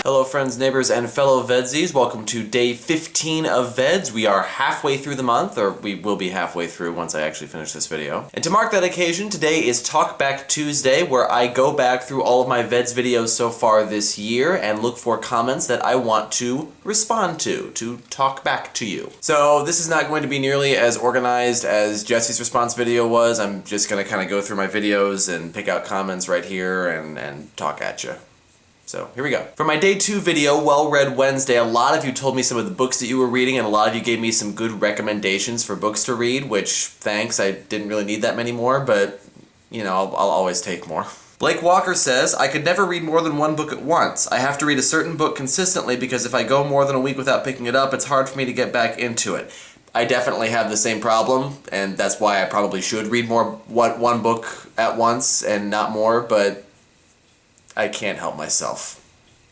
Hello friends, neighbors, and fellow VEDSies. Welcome to day 15 of VEDS. We are halfway through the month, or we will be halfway through once I actually finish this video. And to mark that occasion, today is Talk Back Tuesday, where I go back through all of my VEDS videos so far this year and look for comments that I want to respond to talk back to you. So this is not going to be nearly as organized as Jesse's response video was. I'm just going to kind of go through my videos and pick out comments right here and talk at you. So here we go. For my day 2 video, Well Read Wednesday, a lot of you told me some of the books that you were reading, and a lot of you gave me some good recommendations for books to read, which, thanks, I didn't really need that many more, but, you know, I'll always take more. Blake Walker says, I could never read more than one book at once. I have to read a certain book consistently because if I go more than a week without picking it up, it's hard for me to get back into it. I definitely have the same problem, and that's why I probably should read one book at once and not more, but I can't help myself.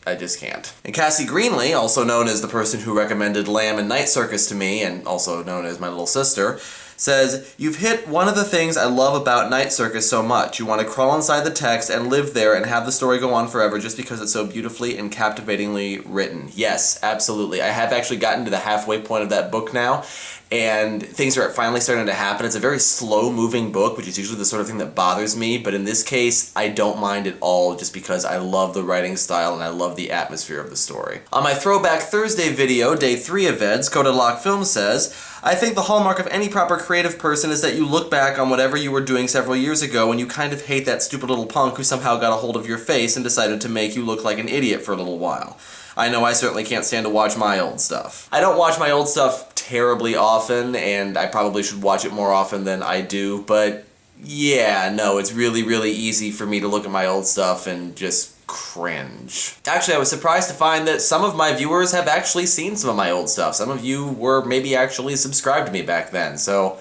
I just can't. And Cassie Greenlee, also known as the person who recommended Lamb and Night Circus to me, and also known as my little sister, says, you've hit one of the things I love about Night Circus so much. You want to crawl inside the text and live there and have the story go on forever just because it's so beautifully and captivatingly written. Yes, absolutely. I have actually gotten to the halfway point of that book now, and things are finally starting to happen. It's a very slow-moving book, which is usually the sort of thing that bothers me, but in this case, I don't mind at all just because I love the writing style and I love the atmosphere of the story. On my Throwback Thursday video, day 3 of VEDS, Coda Lock Film says, I think the hallmark of any proper creative person is that you look back on whatever you were doing several years ago and you kind of hate that stupid little punk who somehow got a hold of your face and decided to make you look like an idiot for a little while. I know I certainly can't stand to watch my old stuff. I don't watch my old stuff terribly often, and I probably should watch it more often than I do, but yeah, no, it's really, really easy for me to look at my old stuff and just cringe. Actually, I was surprised to find that some of my viewers have actually seen some of my old stuff. Some of you were maybe actually subscribed to me back then, so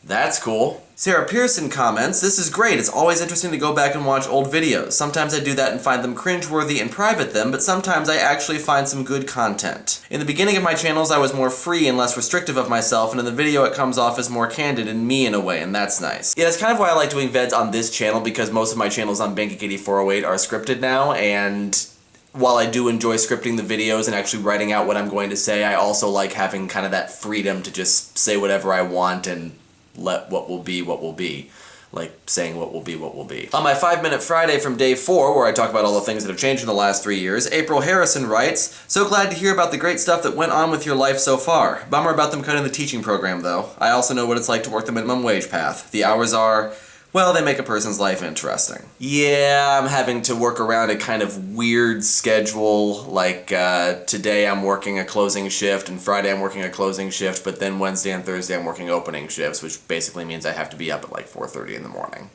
that's cool. Sarah Pearson comments, this is great. It's always interesting to go back and watch old videos. Sometimes I do that and find them cringeworthy and private them, but sometimes I actually find some good content. In the beginning of my channels, I was more free and less restrictive of myself, and in the video it comes off as more candid and me in a way, and that's nice. Yeah, that's kind of why I like doing VEDS on this channel, because most of my channels on BankyKitty408 are scripted now, and while I do enjoy scripting the videos and actually writing out what I'm going to say, I also like having kind of that freedom to just say whatever I want and let what will be, like saying what will be. On my 5-Minute Friday from day 4, where I talk about all the things that have changed in the last 3 years, April Harrison writes, so glad to hear about the great stuff that went on with your life so far. Bummer about them cutting the teaching program, though. I also know what it's like to work the minimum wage path. The hours are, well, they make a person's life interesting. Yeah, I'm having to work around a kind of weird schedule, like today I'm working a closing shift, and Friday I'm working a closing shift, but then Wednesday and Thursday I'm working opening shifts, which basically means I have to be up at like 4:30 in the morning.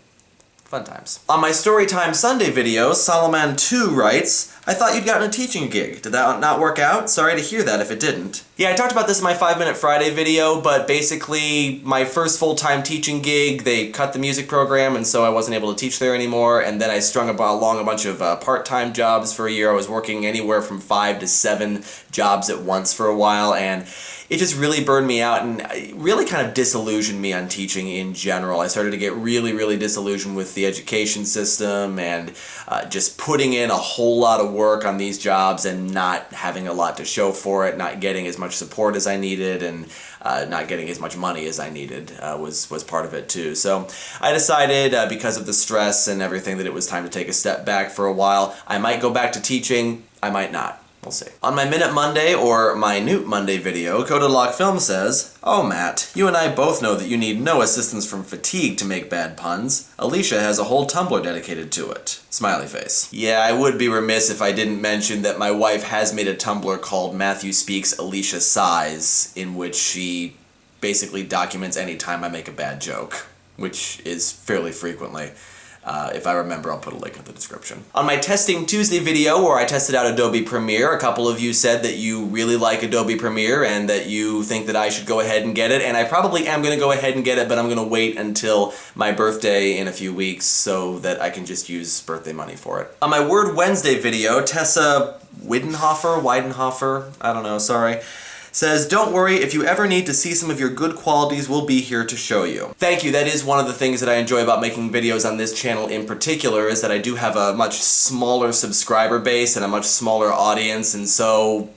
Fun times. On my Storytime Sunday video, Solomon2 writes, I thought you'd gotten a teaching gig. Did that not work out? Sorry to hear that if it didn't. Yeah, I talked about this in my 5-Minute Friday video, but basically my first full-time teaching gig, they cut the music program, and so I wasn't able to teach there anymore, and then I strung along a bunch of part-time jobs for a year. I was working anywhere from 5 to 7 jobs at once for a while, and it just really burned me out and really kind of disillusioned me on teaching in general. I started to get really, really disillusioned with the education system and just putting in a whole lot of work on these jobs and not having a lot to show for it, not getting as much support as I needed, and not getting as much money as I needed was part of it too. So I decided, because of the stress and everything, that it was time to take a step back for a while. I might go back to teaching, I might not. We'll see. On my Minute Monday, or Minute Monday video, Coda Lock Film says, oh Matt, you and I both know that you need no assistance from fatigue to make bad puns. Alicia has a whole Tumblr dedicated to it. Smiley face. Yeah, I would be remiss if I didn't mention that my wife has made a Tumblr called Matthew Speaks Alicia Sighs, in which she basically documents any time I make a bad joke, which is fairly frequently. If I remember, I'll put a link in the description. On my Testing Tuesday video, where I tested out Adobe Premiere, a couple of you said that you really like Adobe Premiere and that you think that I should go ahead and get it, and I probably am going to go ahead and get it, but I'm going to wait until my birthday in a few weeks so that I can just use birthday money for it. On my Word Wednesday video, Tessa Weidenhofer, I don't know, sorry, says, "Don't worry, if you ever need to see some of your good qualities, we'll be here to show you." Thank you. That is one of the things that I enjoy about making videos on this channel in particular, is that I do have a much smaller subscriber base and a much smaller audience, and so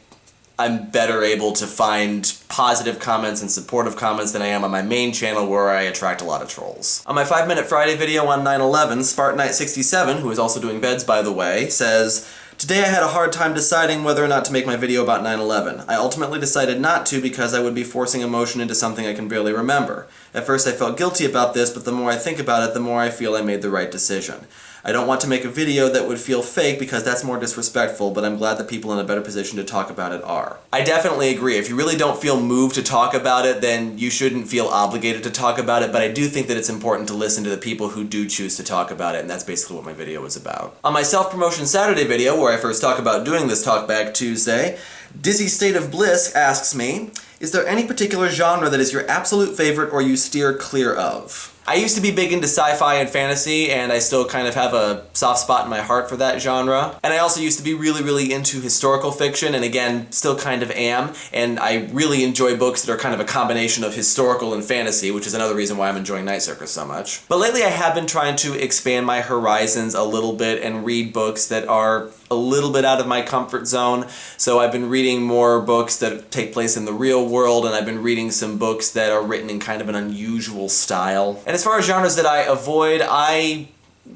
I'm better able to find positive comments and supportive comments than I am on my main channel, where I attract a lot of trolls. On my 5-Minute Friday video on 9/11, Spartanite67, who is also doing VEDS by the way, says, "Today I had a hard time deciding whether or not to make my video about 9/11. I ultimately decided not to because I would be forcing emotion into something I can barely remember. At first I felt guilty about this, but the more I think about it, the more I feel I made the right decision. I don't want to make a video that would feel fake because that's more disrespectful, but I'm glad that people in a better position to talk about it are." I definitely agree. If you really don't feel moved to talk about it, then you shouldn't feel obligated to talk about it, but I do think that it's important to listen to the people who do choose to talk about it, and that's basically what my video was about. On my Self-Promotion Saturday video, where I first talk about doing this Talkback Tuesday, Dizzy State of Bliss asks me, "Is there any particular genre that is your absolute favorite or you steer clear of?" I used to be big into sci-fi and fantasy, and I still kind of have a soft spot in my heart for that genre. And I also used to be really, really into historical fiction, and again, still kind of am. And I really enjoy books that are kind of a combination of historical and fantasy, which is another reason why I'm enjoying Night Circus so much. But lately I have been trying to expand my horizons a little bit and read books that are a little bit out of my comfort zone. So I've been reading more books that take place in the real world, and I've been reading some books that are written in kind of an unusual style. And as far as genres that I avoid,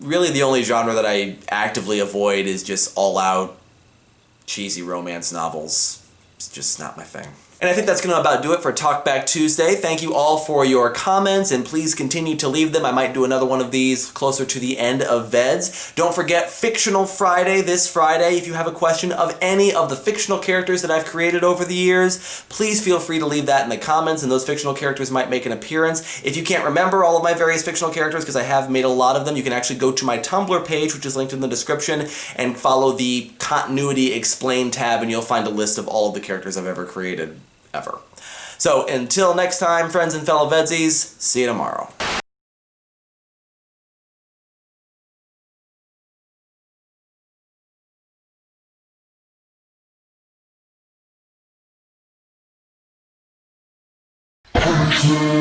really the only genre that I actively avoid is just all-out cheesy romance novels. It's just not my thing. And I think that's going to about do it for Talkback Tuesday. Thank you all for your comments, and please continue to leave them. I might do another one of these closer to the end of VEDS. Don't forget Fictional Friday this Friday. If you have a question of any of the fictional characters that I've created over the years, please feel free to leave that in the comments, and those fictional characters might make an appearance. If you can't remember all of my various fictional characters, because I have made a lot of them, you can actually go to my Tumblr page, which is linked in the description, and follow the Continuity Explain tab, and you'll find a list of all of the characters I've ever created. Ever. So until next time, friends and fellow VEDSies, see you tomorrow. Punishment!